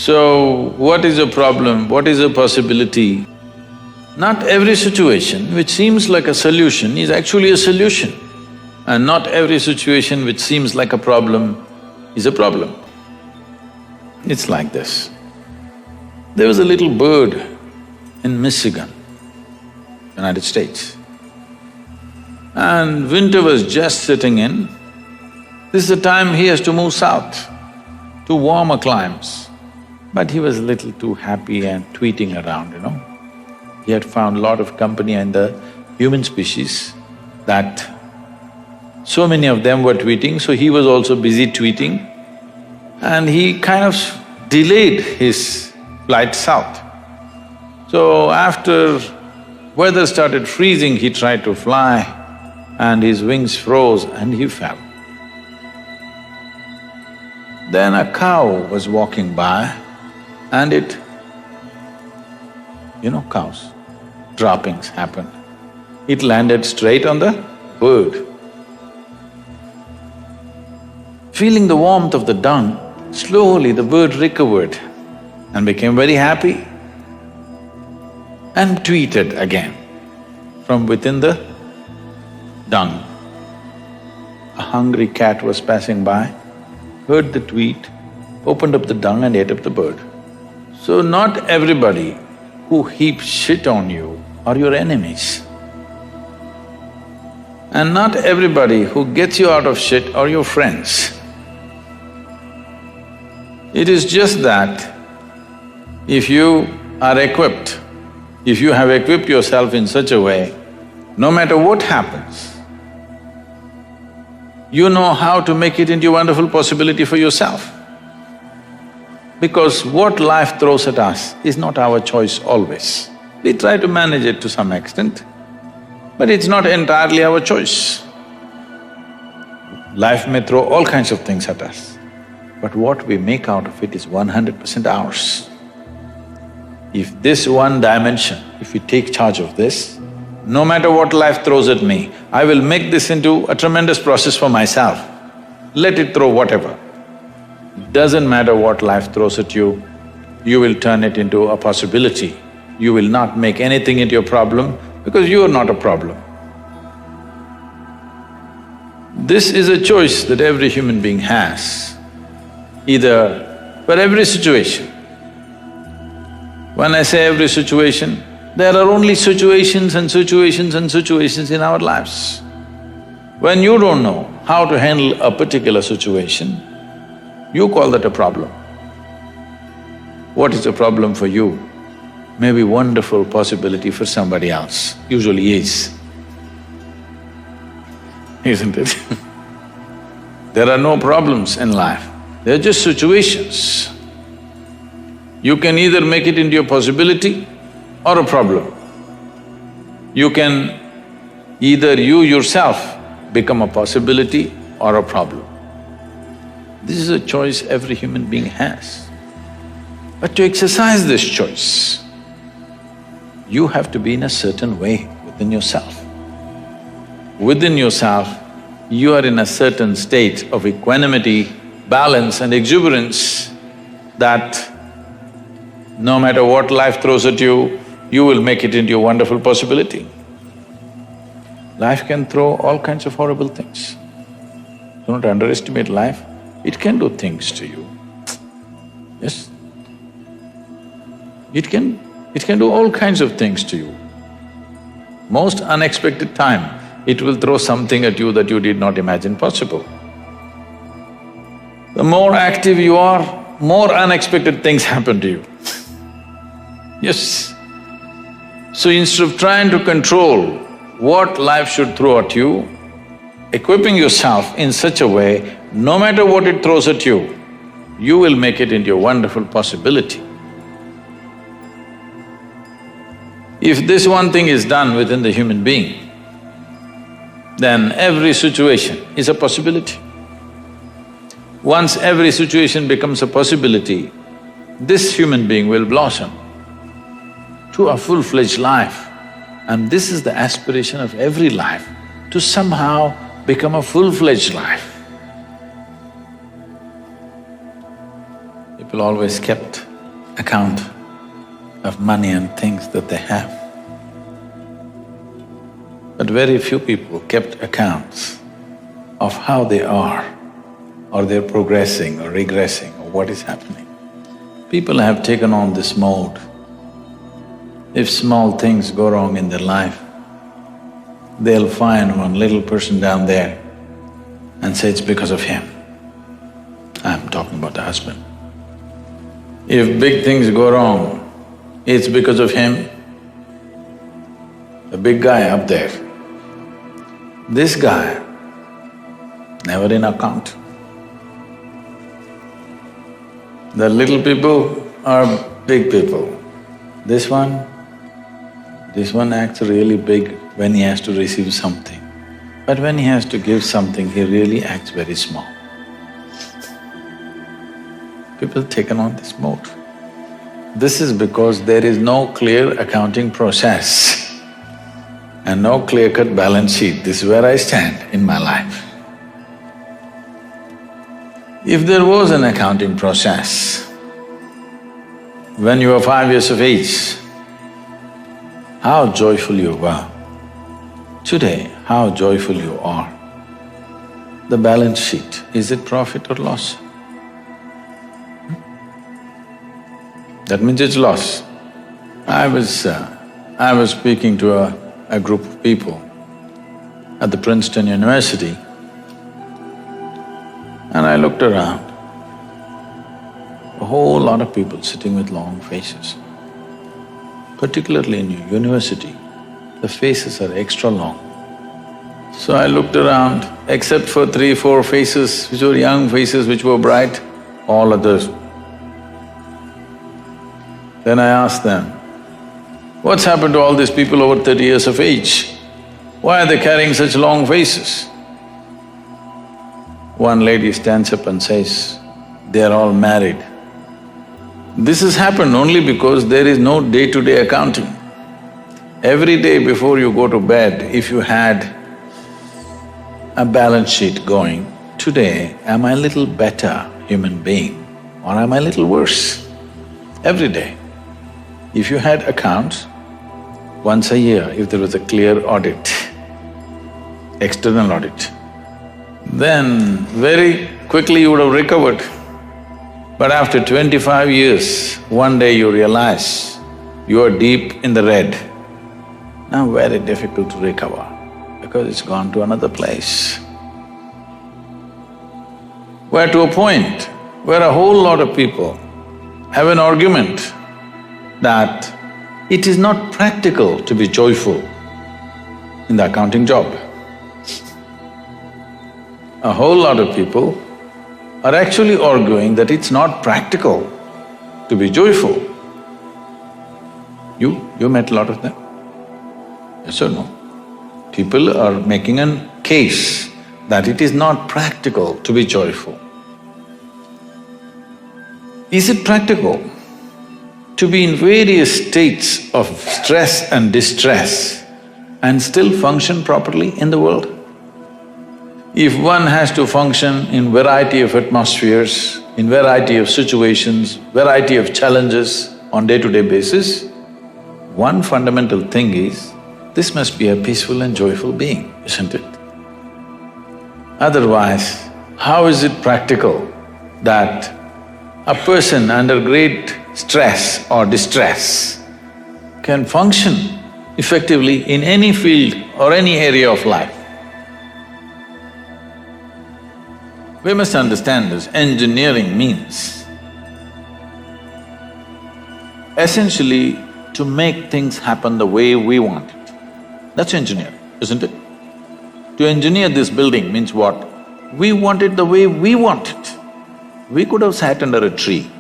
So, what is a problem? What is a possibility? Not every situation which seems like a solution is actually a solution, and not every situation which seems like a problem is a problem. It's like this. There was a little bird in Michigan, United States, and winter was just setting in. This is the time he has to move south to warmer climes. But he was a little too happy and tweeting around, He had found a lot of company in the human species that so many of them were tweeting, so he was also busy tweeting, and he kind of delayed his flight south. So after weather started freezing, he tried to fly and his wings froze and he fell. Then a cow was walking by and cows, droppings happened. It landed straight on the bird. Feeling the warmth of the dung, slowly the bird recovered and became very happy and tweeted again from within the dung. A hungry cat was passing by, heard the tweet, opened up the dung and ate up the bird. So not everybody who heaps shit on you are your enemies. And not everybody who gets you out of shit are your friends. It is just that if you are equipped, if you have equipped yourself in such a way, no matter what happens, you know how to make it into a wonderful possibility for yourself. Because what life throws at us is not our choice always. We try to manage it to some extent, but it's not entirely our choice. Life may throw all kinds of things at us, but what we make out of it is 100% ours. If this one dimension, if we take charge of this, no matter what life throws at me, I will make this into a tremendous process for myself. Let it throw whatever. Doesn't matter what life throws at you, you will turn it into a possibility. You will not make anything into a problem because you are not a problem. This is a choice that every human being has, either for every situation. When I say every situation, there are only situations and situations and situations in our lives. When you don't know how to handle a particular situation, you call that a problem. What is a problem for you may be wonderful possibility for somebody else, usually is, isn't it? There are no problems in life, they're just situations. You can either make it into a possibility or a problem. You can either you yourself become a possibility or a problem. This is a choice every human being has. But to exercise this choice, you have to be in a certain way within yourself. Within yourself, you are in a certain state of equanimity, balance and exuberance that no matter what life throws at you, you will make it into a wonderful possibility. Life can throw all kinds of horrible things. Do not underestimate life. It can do things to you, yes. It can do all kinds of things to you. Most unexpected time, it will throw something at you that you did not imagine possible. The more active you are, more unexpected things happen to you. Yes. So instead of trying to control what life should throw at you, equipping yourself in such a way, no matter what it throws at you, you will make it into a wonderful possibility. If this one thing is done within the human being, then every situation is a possibility. Once every situation becomes a possibility, this human being will blossom to a full-fledged life. And this is the aspiration of every life, to somehow become a full-fledged life. People always kept account of money and things that they have. But very few people kept accounts of how they are, or they're progressing or regressing, or what is happening. People have taken on this mode. If small things go wrong in their life, they'll find one little person down there and say it's because of him. I'm talking about the husband. If big things go wrong, it's because of him. The big guy up there. This guy, never in account. The little people are big people. This one acts really big when he has to receive something. But when he has to give something, he really acts very small. People taken on this mode. This is because there is no clear accounting process and no clear-cut balance sheet. This is where I stand in my life. If there was an accounting process, when you were 5 years of age, how joyful you were. Today, how joyful you are. The balance sheet, is it profit or loss? That means it's loss. I was speaking to a group of people at the Princeton University, and I looked around. A whole lot of people sitting with long faces. Particularly in university, the faces are extra long. So I looked around, except for 3, 4 faces which were young faces, which were bright, all others. Then I asked them, what's happened to all these people over 30 years of age? Why are they carrying such long faces? One lady stands up and says, they are all married. This has happened only because there is no day-to-day accounting. Every day before you go to bed, if you had a balance sheet going, today, am I a little better human being or am I a little worse? Every day. If you had accounts, once a year, if there was a clear audit, external audit, then very quickly you would have recovered. But after 25 years, one day you realize you are deep in the red. Now very difficult to recover because it's gone to another place. We're to a point where a whole lot of people have an argument that it is not practical to be joyful in the accounting job. A whole lot of people are actually arguing that it's not practical to be joyful. You met a lot of them? Yes or no? People are making a case that it is not practical to be joyful. Is it practical to be in various states of stress and distress and still function properly in the world? If one has to function in variety of atmospheres, in variety of situations, variety of challenges on day-to-day basis, one fundamental thing is, this must be a peaceful and joyful being, isn't it? Otherwise, how is it practical that a person under great stress or distress can function effectively in any field or any area of life? We must understand this. Engineering means essentially to make things happen the way we want it. That's engineering, isn't it? To engineer this building means what? We want it the way we want it. We could have sat under a tree,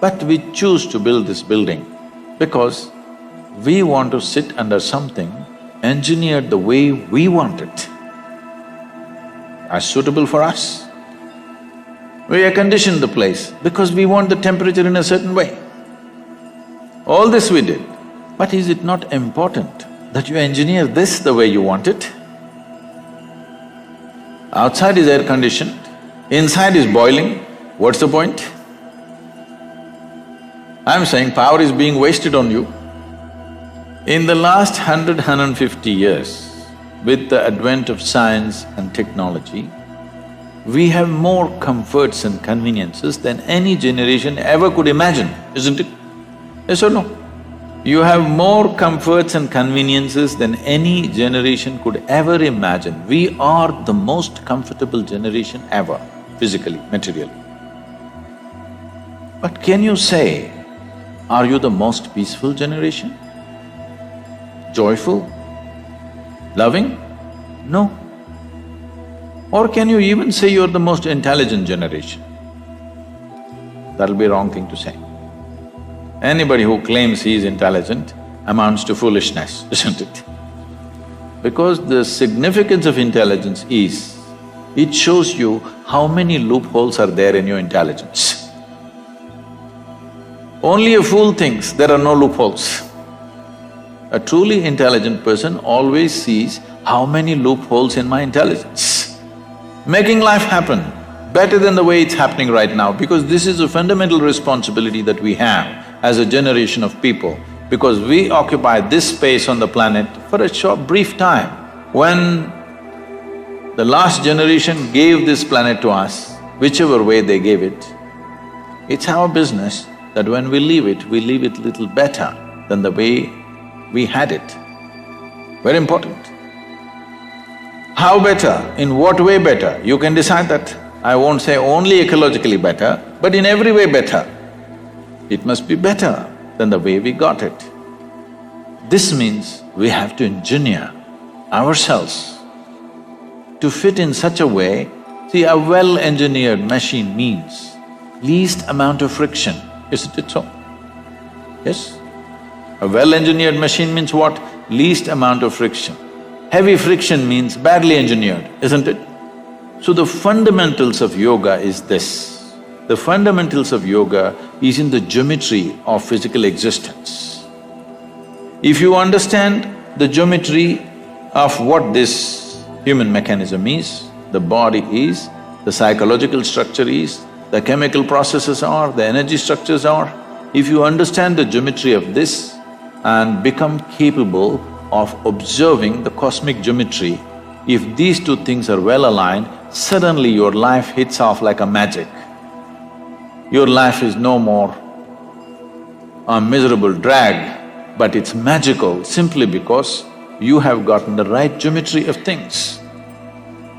but we choose to build this building because we want to sit under something engineered the way we want it, as suitable for us. We air conditioned the place because we want the temperature in a certain way. All this we did, but is it not important that you engineer this the way you want it? Outside is air conditioned, inside is boiling, what's the point? I'm saying power is being wasted on you. In the last 150 years, with the advent of science and technology, we have more comforts and conveniences than any generation ever could imagine, isn't it? Yes or no? You have more comforts and conveniences than any generation could ever imagine. We are the most comfortable generation ever, physically, materially. But can you say, are you the most peaceful generation? Joyful? Loving? No. Or can you even say you're the most intelligent generation? That'll be a wrong thing to say. Anybody who claims he is intelligent amounts to foolishness, isn't it? Because the significance of intelligence is, it shows you how many loopholes are there in your intelligence. Only a fool thinks there are no loopholes. A truly intelligent person always sees how many loopholes in my intelligence. Making life happen better than the way it's happening right now, because this is a fundamental responsibility that we have as a generation of people, because we occupy this space on the planet for a short, brief time. When the last generation gave this planet to us, whichever way they gave it, it's our business that when we leave it little better than the way we had it. Very important. How better? In what way better? You can decide that. I won't say only ecologically better, but in every way better. It must be better than the way we got it. This means we have to engineer ourselves to fit in such a way. See, a well-engineered machine means least amount of friction, isn't it so? Yes? A well-engineered machine means what? Least amount of friction. Heavy friction means badly engineered, isn't it? So the fundamentals of yoga is this. The fundamentals of yoga is in the geometry of physical existence. If you understand the geometry of what this human mechanism is, the body is, the psychological structure is, the chemical processes are, the energy structures are, if you understand the geometry of this and become capable of observing the cosmic geometry, if these two things are well aligned, suddenly your life hits off like a magic. Your life is no more a miserable drag, but it's magical simply because you have gotten the right geometry of things.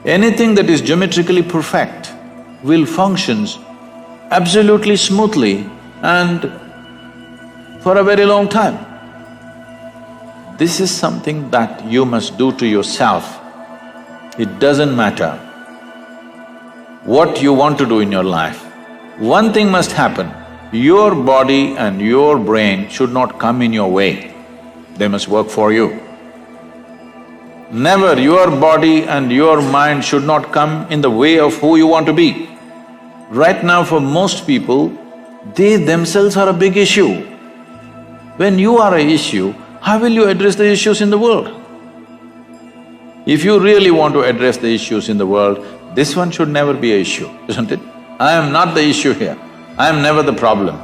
Anything that is geometrically perfect will function absolutely smoothly and for a very long time. This is something that you must do to yourself. It doesn't matter what you want to do in your life. One thing must happen, your body and your brain should not come in your way, they must work for you. Never your body and your mind should not come in the way of who you want to be. Right now for most people, they themselves are a big issue. When you are an issue, how will you address the issues in the world? If you really want to address the issues in the world, this one should never be an issue, isn't it? I am not the issue here, I am never the problem.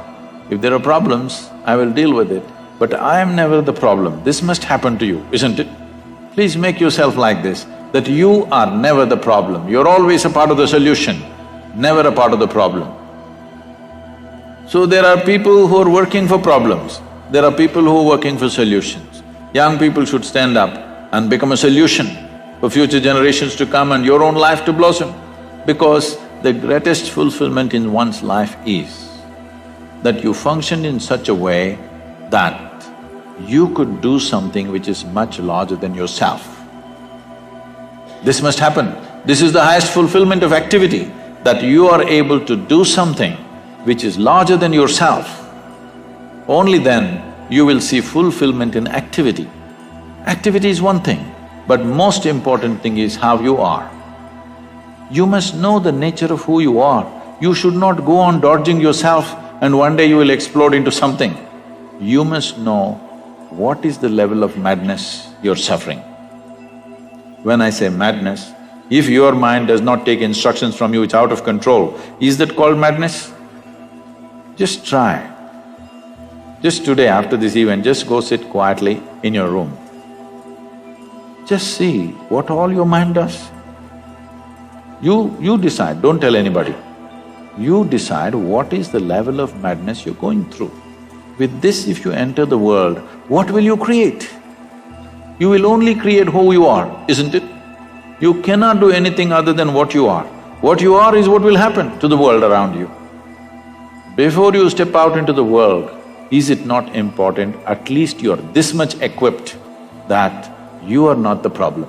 If there are problems, I will deal with it, but I am never the problem. This must happen to you, isn't it? Please make yourself like this, that you are never the problem, you're always a part of the solution, never a part of the problem. So there are people who are working for problems, there are people who are working for solutions. Young people should stand up and become a solution for future generations to come and your own life to blossom. Because the greatest fulfillment in one's life is that you function in such a way that you could do something which is much larger than yourself. This must happen. This is the highest fulfillment of activity, that you are able to do something which is larger than yourself. Only then you will see fulfillment in activity. Activity is one thing, but most important thing is how you are. You must know the nature of who you are. You should not go on dodging yourself and one day you will explode into something. You must know what is the level of madness you're suffering. When I say madness, if your mind does not take instructions from you, it's out of control, is that called madness? Just try. Just today after this event, just go sit quietly in your room. Just see what all your mind does. You decide, don't tell anybody. You decide what is the level of madness you're going through. With this, if you enter the world, what will you create? You will only create who you are, isn't it? You cannot do anything other than what you are. What you are is what will happen to the world around you. Before you step out into the world, is it not important at least you're this much equipped that you are not the problem?